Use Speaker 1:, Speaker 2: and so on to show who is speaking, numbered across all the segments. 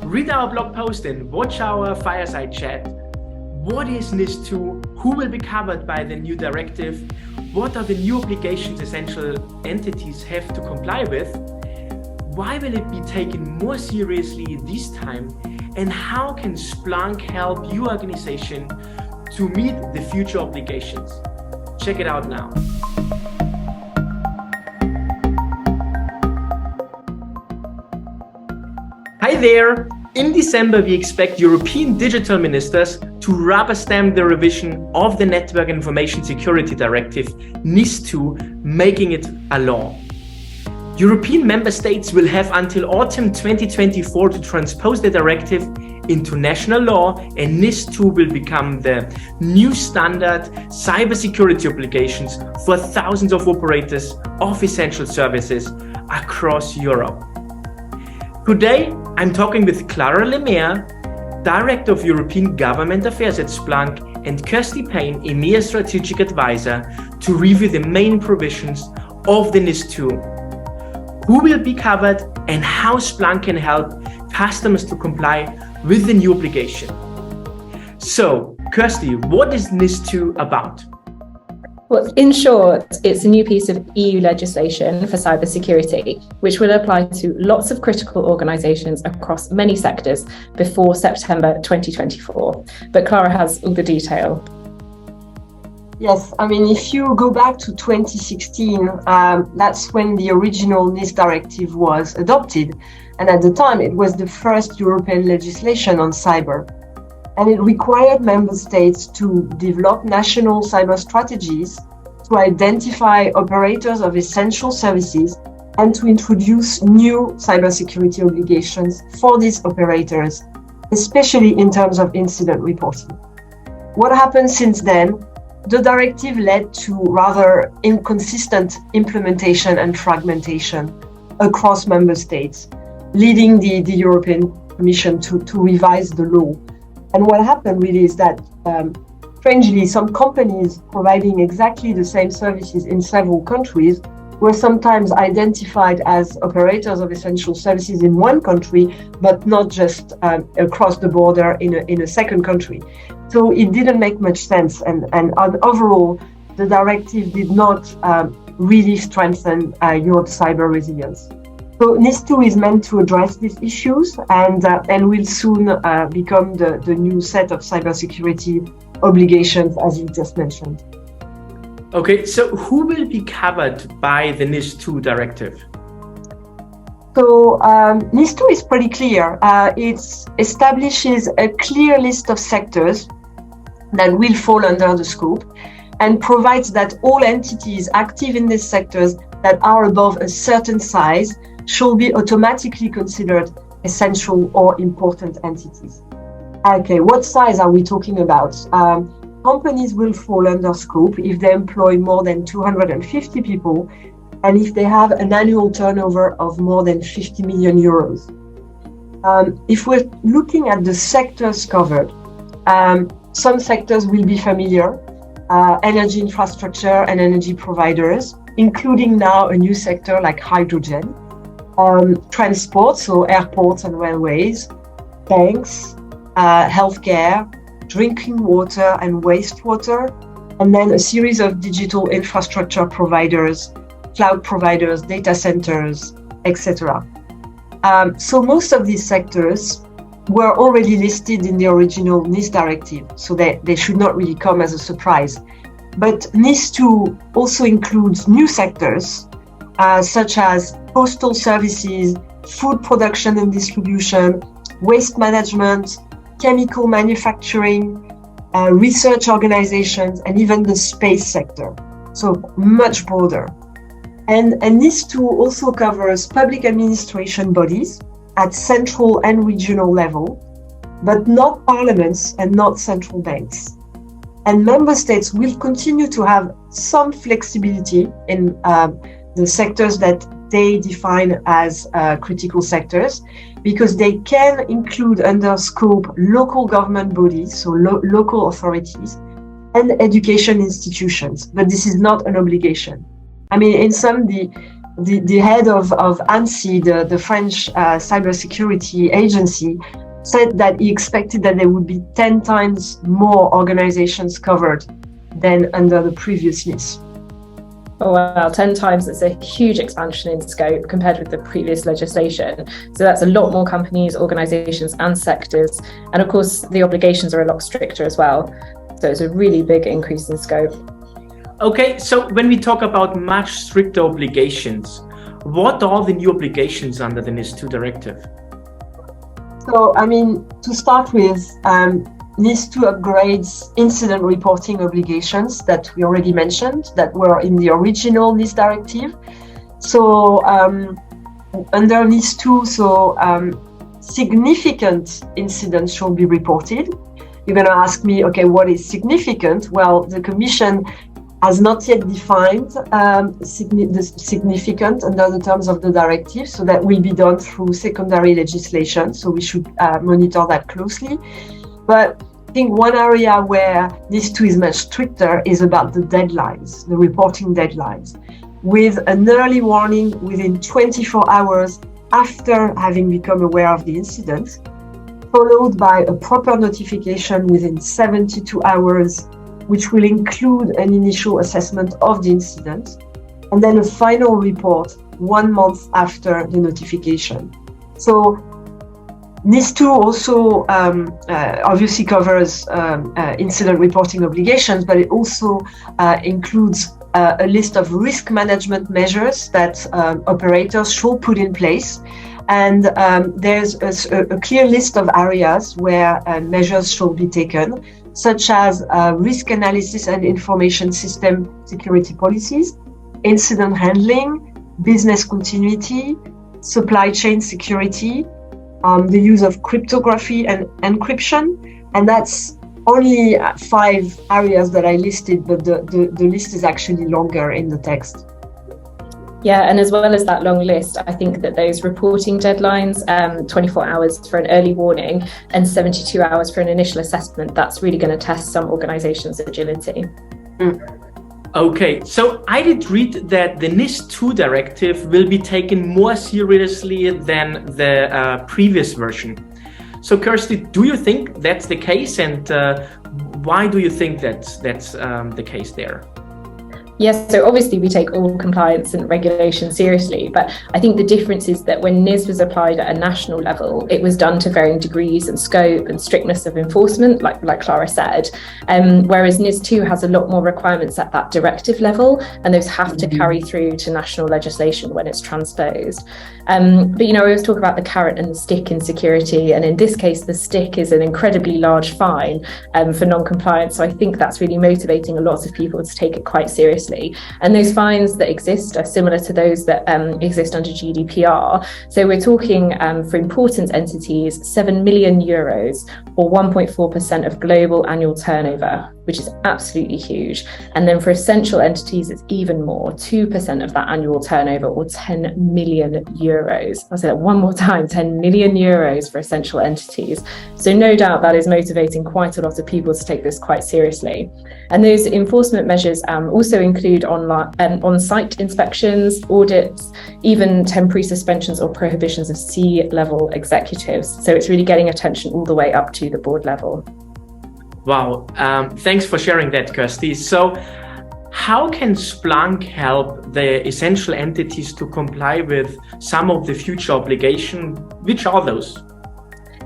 Speaker 1: Read our blog post and watch our Fireside chat. What is NIS2? Who will be covered by the new directive? What are the new obligations essential entities have to comply with? Why will it be taken more seriously this time? And how can Splunk help your organization to meet the future obligations? Check it out now. Hi there! In December, we expect European digital ministers to rubber stamp the revision of the Network Information Security Directive, NIS2, making it a law. European member states will have until autumn 2024 to transpose the directive into national law, and NIS2 will become the new standard cybersecurity obligations for thousands of operators of essential services across Europe. Today, I'm talking with Clara Lemaire, Director of European Government Affairs at Splunk, and Kirsty Paine, EMEA Strategic Advisor, to review the main provisions of the NIS2. Who will be covered and how Splunk can help customers to comply with the new obligation. So, Kirsty, what is NIS2 about?
Speaker 2: Well, in short, it's a new piece of EU legislation for cybersecurity, which will apply to lots of critical organisations across many sectors before September 2024. But Clara has all the detail.
Speaker 3: Yes, I mean, if you go back to 2016, that's when the original NIS directive was adopted. And at the time, it was the first European legislation on cyber. And it required member states to develop national cyber strategies, to identify operators of essential services, and to introduce new cybersecurity obligations for these operators, especially in terms of incident reporting. What happened since then? The directive led to rather inconsistent implementation and fragmentation across member states, leading the European Commission to revise the law. And what happened really is that, strangely, some companies providing exactly the same services in several countries were sometimes identified as operators of essential services in one country, but not just across the border in a second country. So it didn't make much sense. And overall, the directive did not really strengthen Europe's cyber resilience. So NIS2 is meant to address these issues and will soon become the new set of cybersecurity obligations, as you just mentioned.
Speaker 1: Okay, so who will be covered by the NIS2 directive?
Speaker 3: So NIS2 is pretty clear. It establishes a clear list of sectors that will fall under the scope and provides that all entities active in these sectors that are above a certain size shall be automatically considered essential or important entities. Okay, what size are we talking about? Companies will fall under scope if they employ more than 250 people and if they have an annual turnover of more than 50 million euros. If we're looking at the sectors covered, some sectors will be familiar, energy infrastructure and energy providers, including now a new sector like hydrogen. Transport, so airports and railways, banks, healthcare, drinking water and wastewater, and then a series of digital infrastructure providers, cloud providers, data centers, etc. So most of these sectors were already listed in the original NIS directive, so they should not really come as a surprise. But NIS2 also includes new sectors, such as postal services, food production and distribution, waste management, chemical manufacturing, research organizations, and even the space sector. So much broader. And NIS2 also covers public administration bodies at central and regional level, but not parliaments and not central banks. And member states will continue to have some flexibility in the sectors that they define as critical sectors, because they can include under scope local government bodies, so local authorities, and education institutions, but this is not an obligation. I mean, in some, the the head of ANSSI, the French cybersecurity agency, said that he expected that there would be 10 times more organizations covered than under the previous NIS.
Speaker 2: Oh wow, 10 times. It's a huge expansion in scope compared with the previous legislation. So that's a lot more companies, organizations and sectors. And of course, the obligations are a lot stricter as well. So it's a really big increase in scope.
Speaker 1: Okay, so when we talk about much stricter obligations, what are the new obligations under the NIS2 directive?
Speaker 3: So, to start with, NIS2 upgrades incident reporting obligations that we already mentioned that were in the original NIS directive. So under NIS2, significant incidents should be reported. You're going to ask me, okay, what is significant? Well, the Commission has not yet defined the significant under the terms of the directive, so that will be done through secondary legislation. So we should monitor that closely. But I think one area where NIS2 is much stricter is about the deadlines, the reporting deadlines, with an early warning within 24 hours after having become aware of the incident, followed by a proper notification within 72 hours, which will include an initial assessment of the incident, and then a final report 1 month after the notification. So NIS2 also obviously covers incident reporting obligations, but it also includes a list of risk management measures that operators should put in place. And there's a clear list of areas where measures should be taken, such as risk analysis and information system security policies, incident handling, business continuity, supply chain security, the use of cryptography and encryption. And that's only 5 areas that I listed, but the list is actually longer in the text.
Speaker 2: Yeah, and as well as that long list, I think that those reporting deadlines, 24 hours for an early warning and 72 hours for an initial assessment, that's really going to test some organizations' agility.
Speaker 1: Okay, so I did read that the NIS2 directive will be taken more seriously than the previous version. So Kirsty, do you think that's the case, and why do you think that's the case there?
Speaker 2: Yes, so obviously we take all compliance and regulation seriously, but I think the difference is that when NIS was applied at a national level, it was done to varying degrees and scope and strictness of enforcement, like Clara said, whereas NIS2 has a lot more requirements at that directive level, and those have to carry through to national legislation when it's transposed. But I always talk about the carrot and the stick in security, and in this case, the stick is an incredibly large fine for non-compliance, so I think that's really motivating a lot of people to take it quite seriously. And those fines that exist are similar to those that exist under GDPR. So we're talking for important entities, 7 million euros or 1.4% of global annual turnover, which is absolutely huge. And then for essential entities, it's even more, 2% of that annual turnover or 10 million euros. I'll say that one more time, 10 million euros for essential entities. So no doubt that is motivating quite a lot of people to take this quite seriously. And those enforcement measures also include on-site inspections, audits, even temporary suspensions or prohibitions of C-level executives. So it's really getting attention all the way up to the board level.
Speaker 1: Wow, thanks for sharing that, Kirsty. So how can Splunk help the essential entities to comply with some of the future obligations? Which are those?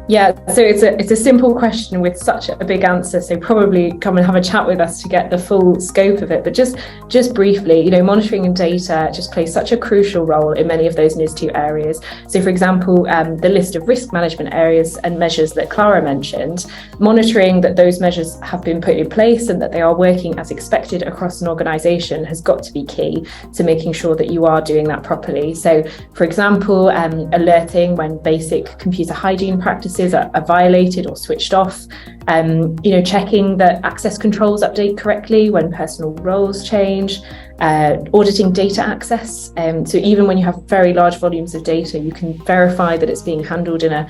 Speaker 2: Yeah, so it's a simple question with such a big answer. So probably come and have a chat with us to get the full scope of it. But just briefly, monitoring and data just plays such a crucial role in many of those NIS2 areas. So for example, the list of risk management areas and measures that Clara mentioned, monitoring that those measures have been put in place and that they are working as expected across an organization has got to be key to making sure that you are doing that properly. So for example, alerting when basic computer hygiene practices are violated or switched off, checking that access controls update correctly when personal roles change, auditing data access. So even when you have very large volumes of data, you can verify that it's being handled in a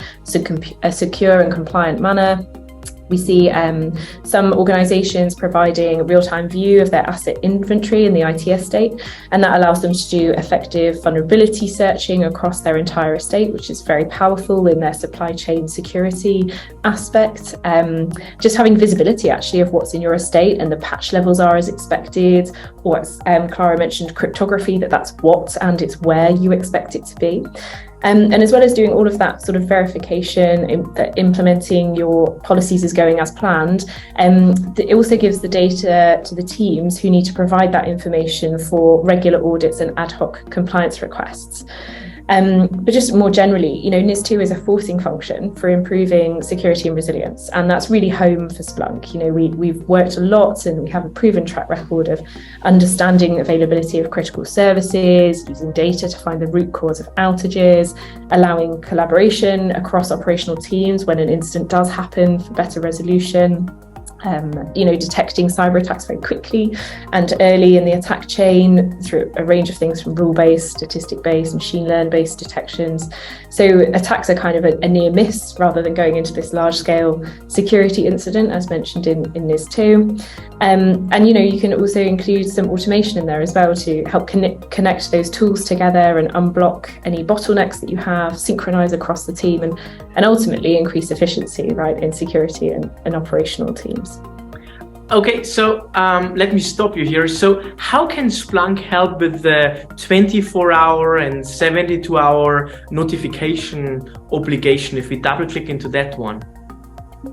Speaker 2: secure and compliant manner. We see some organisations providing a real-time view of their asset inventory in the IT estate, and that allows them to do effective vulnerability searching across their entire estate, which is very powerful in their supply chain security aspect. Just having visibility actually of what's in your estate and the patch levels are as expected, or as Clara mentioned, cryptography, that's what and it's where you expect it to be. And as well as doing all of that sort of verification, implementing your policies as going as planned, it also gives the data to the teams who need to provide that information for regular audits and ad hoc compliance requests. But just more generally, NIS2 is a forcing function for improving security and resilience, and that's really home for Splunk. We've worked a lot and we have a proven track record of understanding availability of critical services, using data to find the root cause of outages, allowing collaboration across operational teams when an incident does happen for better resolution. Detecting cyber attacks very quickly and early in the attack chain through a range of things from rule-based, statistic-based, machine learn-based detections. So attacks are kind of a near miss rather than going into this large-scale security incident, as mentioned in NIS2. You can also include some automation in there as well to help connect those tools together and unblock any bottlenecks that you have, synchronize across the team, and ultimately increase efficiency, right, in security and operational teams.
Speaker 1: Okay, so let me stop you here. So how can Splunk help with the 24-hour and 72-hour notification obligation if we double click into that one?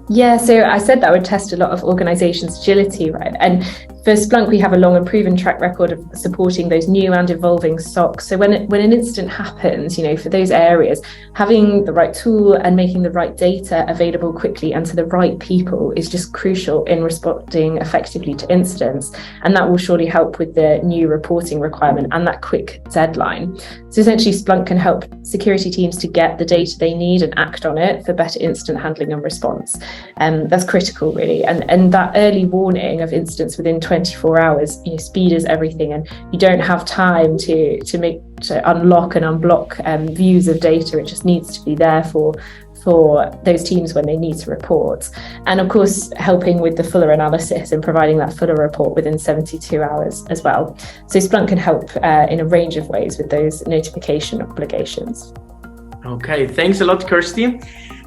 Speaker 2: Yeah, so I said that would test a lot of organizations' agility, right? And for Splunk, we have a long and proven track record of supporting those new and evolving SOCs. So when an incident happens, for those areas, having the right tool and making the right data available quickly and to the right people is just crucial in responding effectively to incidents. And that will surely help with the new reporting requirement and that quick deadline. So essentially, Splunk can help security teams to get the data they need and act on it for better incident handling and response. That's critical, really. And that early warning of incidents within 24 hours, speed is everything, and you don't have time to unlock and unblock views of data. It just needs to be there for those teams when they need to report. And of course, helping with the fuller analysis and providing that fuller report within 72 hours as well. So Splunk can help in a range of ways with those notification obligations. Okay,
Speaker 1: thanks a lot, Kirsty.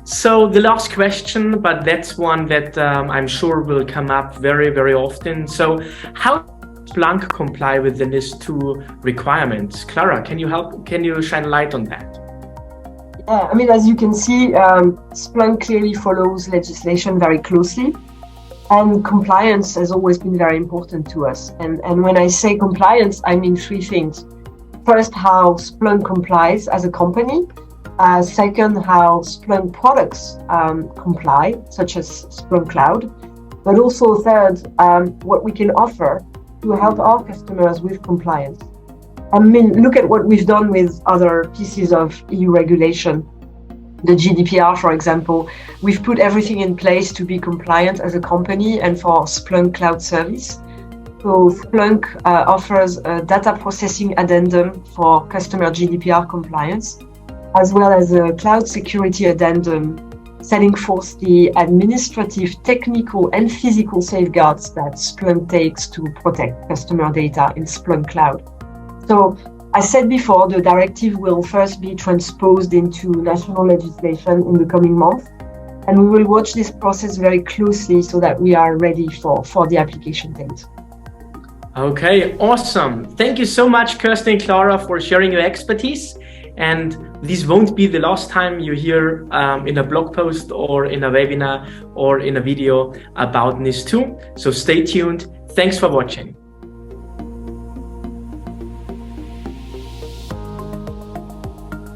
Speaker 1: So the last question, but that's one that I'm sure will come up very, very often. So how does Splunk comply with the NIS2 requirements? Clara, can you shine a light on that?
Speaker 3: Yeah, as you can see, Splunk clearly follows legislation very closely, and compliance has always been very important to us. And when I say compliance, I mean three things. First, how Splunk complies as a company. Second, how Splunk products comply, such as Splunk Cloud. But also third, what we can offer to help our customers with compliance. Look at what we've done with other pieces of EU regulation. The GDPR, for example, we've put everything in place to be compliant as a company and for Splunk Cloud service. So Splunk offers a data processing addendum for customer GDPR compliance, as well as a cloud security addendum setting forth the administrative, technical, and physical safeguards that Splunk takes to protect customer data in Splunk Cloud. So, I said before, the directive will first be transposed into national legislation in the coming month, and we will watch this process very closely so that we are ready for the application date.
Speaker 1: Okay, awesome. Thank you so much, Kirsty and Clara, for sharing your expertise. And this won't be the last time you hear in a blog post or in a webinar or in a video about NIS2. So stay tuned. Thanks for watching.